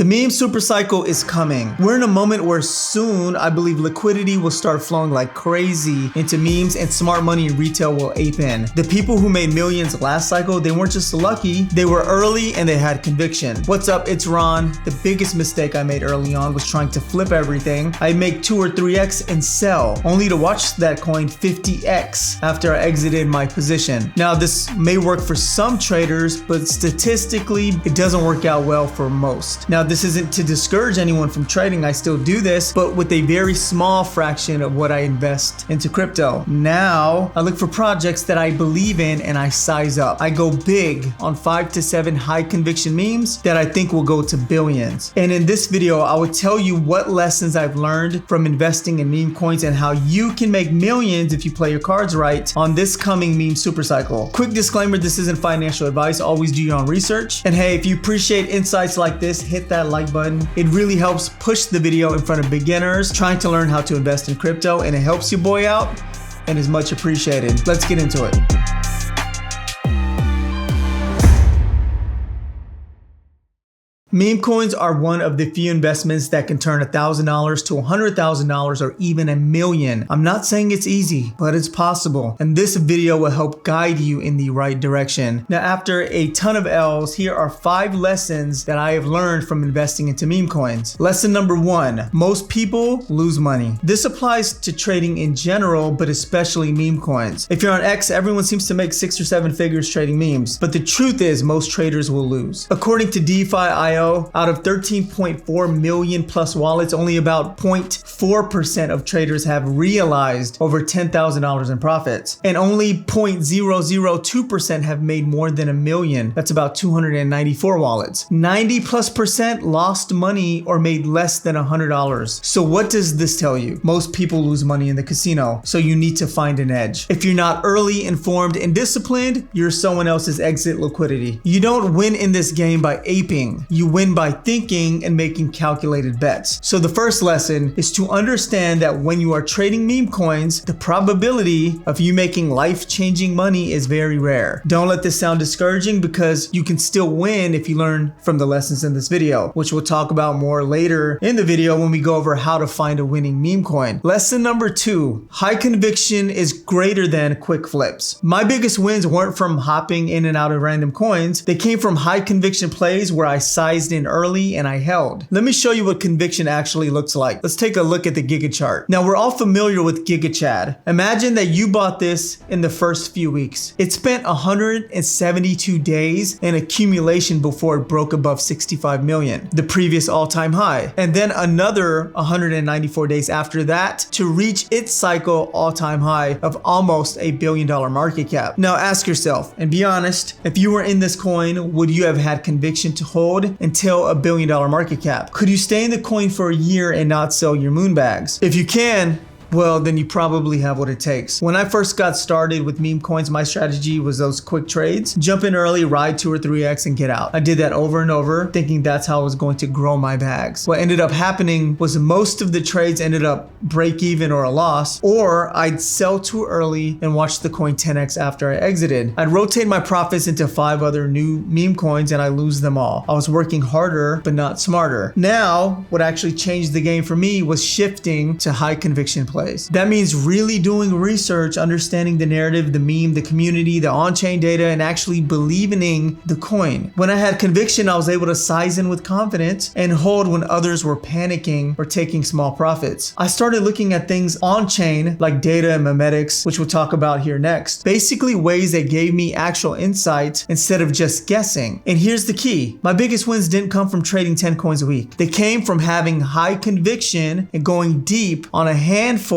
The meme super cycle is coming. We're in a moment where soon I believe liquidity will start flowing like crazy into memes and smart money in retail will ape in. The people who made millions last cycle, they weren't just lucky, they were early and they had conviction. What's up, it's Ron. The biggest mistake I made early on was trying to flip everything. I'd make 2 or 3x and sell, only to watch that coin 50x after I exited my position. Now this may work for some traders, but statistically it doesn't work out well for most. Now this isn't to discourage anyone from trading, I still do this, but with a very small fraction of what I invest into crypto. Now, I look for projects that I believe in and I size up. I go big on 5 to 7 high conviction memes that I think will go to billions. And in this video, I will tell you what lessons I've learned from investing in meme coins and how you can make millions if you play your cards right on this coming meme super cycle. Quick disclaimer, this isn't financial advice, always do your own research. And hey, if you appreciate insights like this, hit that like button. It really helps push the video in front of beginners trying to learn how to invest in crypto, and it helps your boy out and is much appreciated. Let's get into it. Meme coins are one of the few investments that can turn $1,000 to $100,000 or even $1 million. I'm not saying it's easy, but it's possible. And this video will help guide you in the right direction. Now, after a ton of L's, here are 5 lessons that I have learned from investing into meme coins. Lesson number 1, most people lose money. This applies to trading in general, but especially meme coins. If you're on X, everyone seems to make 6 or 7 figures trading memes, but the truth is most traders will lose. According to DeFi.io, out of 13.4 million plus wallets, only about 0.4% of traders have realized over $10,000 in profits. And only 0.002% have made more than $1 million. That's about 294 wallets. 90+% lost money or made less than $100. So what does this tell you? Most people lose money in the casino, so you need to find an edge. If you're not early, informed, and disciplined, you're someone else's exit liquidity. You don't win in this game by aping. You win by thinking and making calculated bets. So the first lesson is to understand that when you are trading meme coins, the probability of you making life-changing money is very rare. Don't let this sound discouraging because you can still win if you learn from the lessons in this video, which we'll talk about more later in the video when we go over how to find a winning meme coin. Lesson number 2, high conviction is greater than quick flips. My biggest wins weren't from hopping in and out of random coins. They came from high conviction plays where I sized in early and I held. Let me show you what conviction actually looks like. Let's take a look at the Giga chart. Now we're all familiar with Giga Chad. Imagine that you bought this in the first few weeks. It spent 172 days in accumulation before it broke above 65 million, the previous all-time high, and then another 194 days after that to reach its cycle all-time high of almost $1 billion market cap. Now ask yourself and be honest, if you were in this coin, would you have had conviction to hold until $1 billion market cap? Could you stay in the coin for a year and not sell your moon bags? If you can, well, then you probably have what it takes. When I first got started with meme coins, my strategy was those quick trades. Jump in early, ride 2 or 3x and get out. I did that over and over, thinking that's how I was going to grow my bags. What ended up happening was most of the trades ended up break even or a loss, or I'd sell too early and watch the coin 10x after I exited. I'd rotate my profits into 5 other new meme coins and I lose them all. I was working harder, but not smarter. Now, what actually changed the game for me was shifting to high conviction plays. That means really doing research, understanding the narrative, the meme, the community, the on-chain data, and actually believing in the coin. When I had conviction, I was able to size in with confidence and hold when others were panicking or taking small profits. I started looking at things on-chain like data and memetics, which we'll talk about here next. Basically ways that gave me actual insight instead of just guessing. And here's the key. My biggest wins didn't come from trading 10 coins a week. They came from having high conviction and going deep on a handful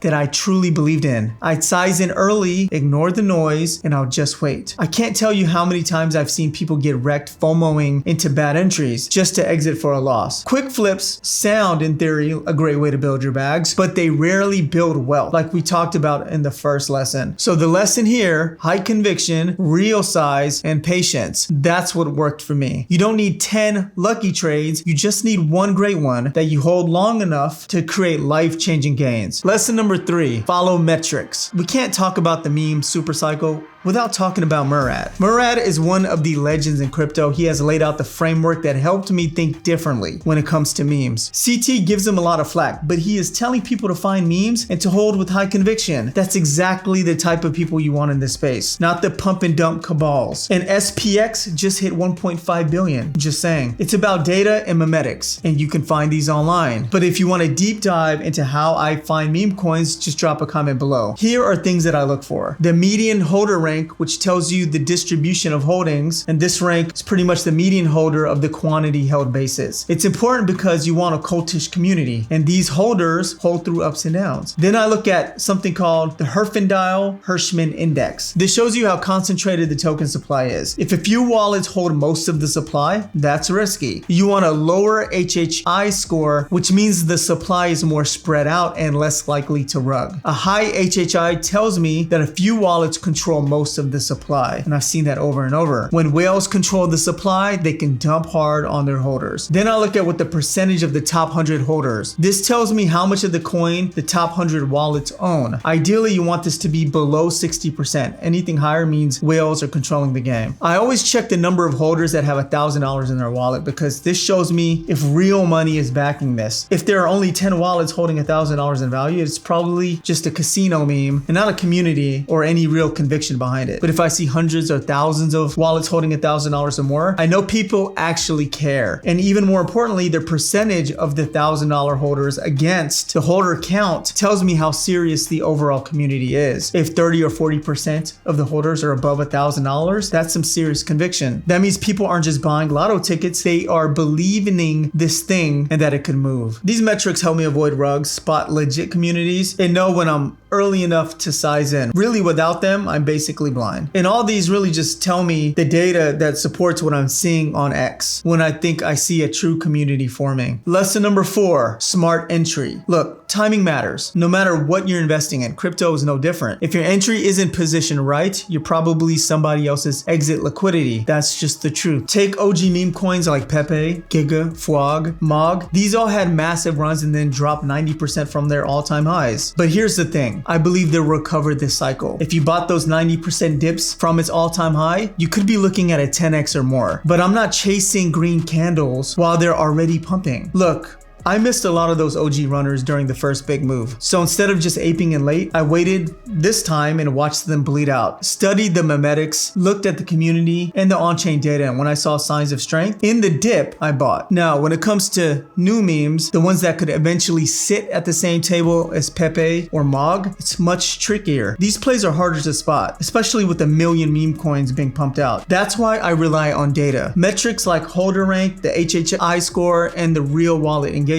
that I truly believed in. I'd size in early, ignore the noise, and I'll just wait. I can't tell you how many times I've seen people get wrecked FOMOing into bad entries just to exit for a loss. Quick flips sound, in theory, a great way to build your bags, but they rarely build wealth, like we talked about in the first lesson. So the lesson here, high conviction, real size, and patience. That's what worked for me. You don't need 10 lucky trades, you just need one great one that you hold long enough to create life-changing gains. Lesson number 3, follow metrics. We can't talk about the meme super cycle without talking about Murad. Murad is one of the legends in crypto. He has laid out the framework that helped me think differently when it comes to memes. CT gives him a lot of flack, but he is telling people to find memes and to hold with high conviction. That's exactly the type of people you want in this space, not the pump and dump cabals. And SPX just hit 1.5 billion. Just saying. It's about data and memetics, and you can find these online. But if you want a deep dive into how I find meme coins, just drop a comment below. Here are things that I look for. The median holder rank, which tells you the distribution of holdings, and this rank is pretty much the median holder of the quantity held basis. It's important because you want a cultish community, and these holders hold through ups and downs. Then I look at something called the Herfindahl-Hirschman Index. This shows you how concentrated the token supply is. If a few wallets hold most of the supply, that's risky. You want a lower HHI score, which means the supply is more spread out and less likely to rug. A high HHI tells me that a few wallets control most of the supply, and I've seen that over and over. When whales control the supply, they can dump hard on their holders. Then I look at what the percentage of the top 100 holders. This tells me how much of the coin the top 100 wallets own. Ideally, you want this to be below 60%. Anything higher means whales are controlling the game. I always check the number of holders that have $1,000 in their wallet because this shows me if real money is backing this. If there are only 10 wallets holding $1,000 in value, it's probably just a casino meme and not a community or any real conviction behind it. But if I see hundreds or thousands of wallets holding $1,000 or more, I know people actually care. And even more importantly, the percentage of the $1,000 holders against the holder count tells me how serious the overall community is. If 30 or 40% of the holders are above $1,000, that's some serious conviction. That means people aren't just buying lotto tickets, they are believing this thing and that it could move. These metrics help me avoid rugs, spot legit communities, and know when I'm early enough to size in. Really, without them, I'm basically blind. And all these really just tell me the data that supports what I'm seeing on X when I think I see a true community forming. Lesson number 4, smart entry. Look, timing matters. No matter what you're investing in, crypto is no different. If your entry isn't positioned right, you're probably somebody else's exit liquidity. That's just the truth. Take OG meme coins like Pepe, Giga, Fwog, Mog. These all had massive runs and then dropped 90% from their all-time highs. But here's the thing. I believe they'll recover this cycle. If you bought those 90% dips from its all-time high, you could be looking at a 10x or more. But I'm not chasing green candles while they're already pumping. Look, I missed a lot of those OG runners during the first big move. So instead of just aping in late, I waited this time and watched them bleed out. Studied the memetics, looked at the community and the on-chain data, and when I saw signs of strength in the dip, I bought. Now, when it comes to new memes, the ones that could eventually sit at the same table as Pepe or Mog, it's much trickier. These plays are harder to spot, especially with a million meme coins being pumped out. That's why I rely on data. Metrics like holder rank, the HHI score, and the real wallet engagement.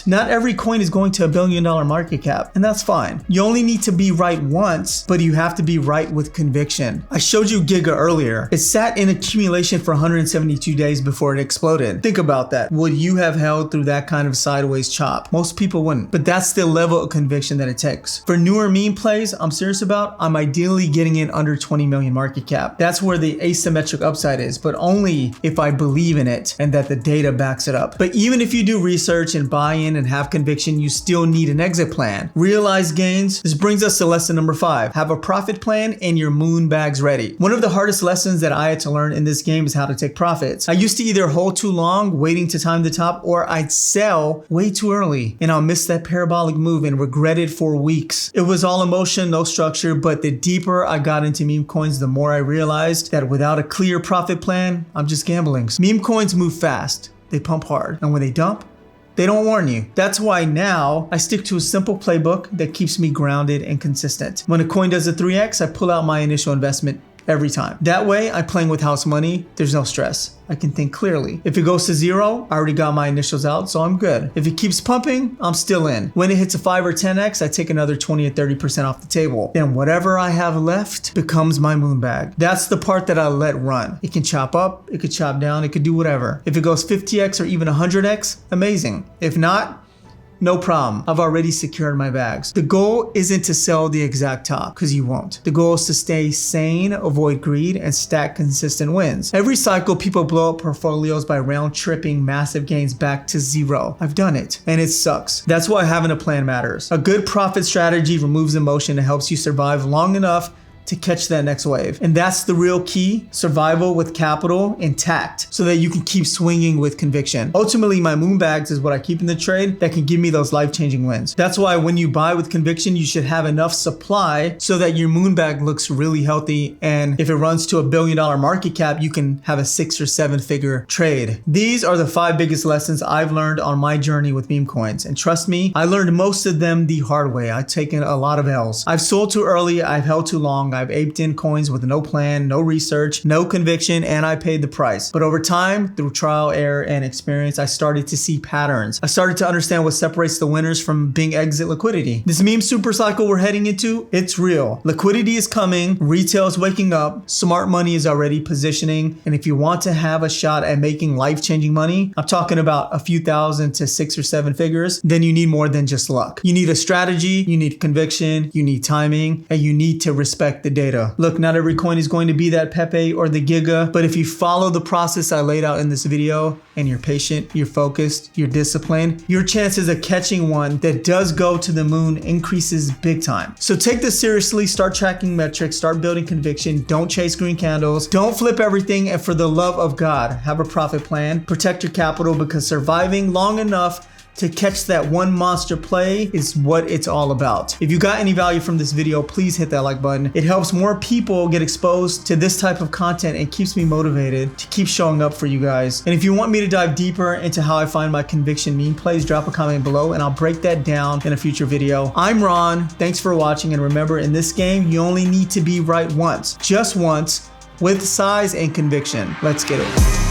Not every coin is going to $1 billion market cap, and that's fine. You only need to be right once, but you have to be right with conviction. I showed you Giga earlier. It sat in accumulation for 172 days before it exploded. Think about that. Would you have held through that kind of sideways chop? Most people wouldn't, but that's the level of conviction that it takes. For newer meme plays I'm serious about, I'm ideally getting in under 20 million market cap. That's where the asymmetric upside is, but only if I believe in it and that the data backs it up. But even if you do research and buy in and have conviction, you still need an exit plan. Realize gains. This brings us to lesson number 5. Have a profit plan and your moon bags ready. One of the hardest lessons that I had to learn in this game is how to take profits. I used to either hold too long, waiting to time the top, or I'd sell way too early and I'll miss that parabolic move and regret it for weeks. It was all emotion, no structure, but the deeper I got into meme coins, the more I realized that without a clear profit plan, I'm just gambling. Meme coins move fast, they pump hard, and when they dump, they don't warn you. That's why now I stick to a simple playbook that keeps me grounded and consistent. When a coin does a 3x, I pull out my initial investment every time. That way, I'm playing with house money. There's no stress. I can think clearly. If it goes to 0, I already got my initials out, so I'm good. If it keeps pumping, I'm still in. When it hits a 5 or 10x, I take another 20 or 30% off the table. Then whatever I have left becomes my moon bag. That's the part that I let run. It can chop up, it could chop down, it could do whatever. If it goes 50x or even 100x, amazing. If not, no problem. I've already secured my bags. The goal isn't to sell the exact top, because you won't. The goal is to stay sane, avoid greed, and stack consistent wins. Every cycle, people blow up portfolios by round tripping massive gains back to 0. I've done it, and it sucks. That's why having a plan matters. A good profit strategy removes emotion and helps you survive long enough to catch that next wave. And that's the real key: survival with capital intact so that you can keep swinging with conviction. Ultimately, my moon bags is what I keep in the trade that can give me those life-changing wins. That's why when you buy with conviction, you should have enough supply so that your moon bag looks really healthy. And if it runs to $1 billion market cap, you can have a 6 or 7 figure trade. These are the 5 biggest lessons I've learned on my journey with meme coins. And trust me, I learned most of them the hard way. I've taken a lot of L's. I've sold too early, I've held too long, I've aped in coins with no plan, no research, no conviction, and I paid the price. But over time, through trial, error, and experience, I started to see patterns. I started to understand what separates the winners from being exit liquidity. This meme super cycle we're heading into, it's real. Liquidity is coming, retail is waking up, smart money is already positioning, and if you want to have a shot at making life-changing money, I'm talking about a few thousand to 6 or 7 figures, then you need more than just luck. You need a strategy, you need conviction, you need timing, and you need to respect the data. Look, not every coin is going to be that Pepe or the Giga, but if you follow the process I laid out in this video and you're patient, you're focused, you're disciplined, your chances of catching one that does go to the moon increases big time. So take this seriously, start tracking metrics, start building conviction, don't chase green candles, don't flip everything, and for the love of God, have a profit plan, protect your capital, because surviving long enough to catch that one monster play is what it's all about. If you got any value from this video, please hit that like button. It helps more people get exposed to this type of content and keeps me motivated to keep showing up for you guys. And if you want me to dive deeper into how I find my conviction meme plays, drop a comment below and I'll break that down in a future video. I'm Ron, thanks for watching, and remember, in this game, you only need to be right once, just once, with size and conviction. Let's get it.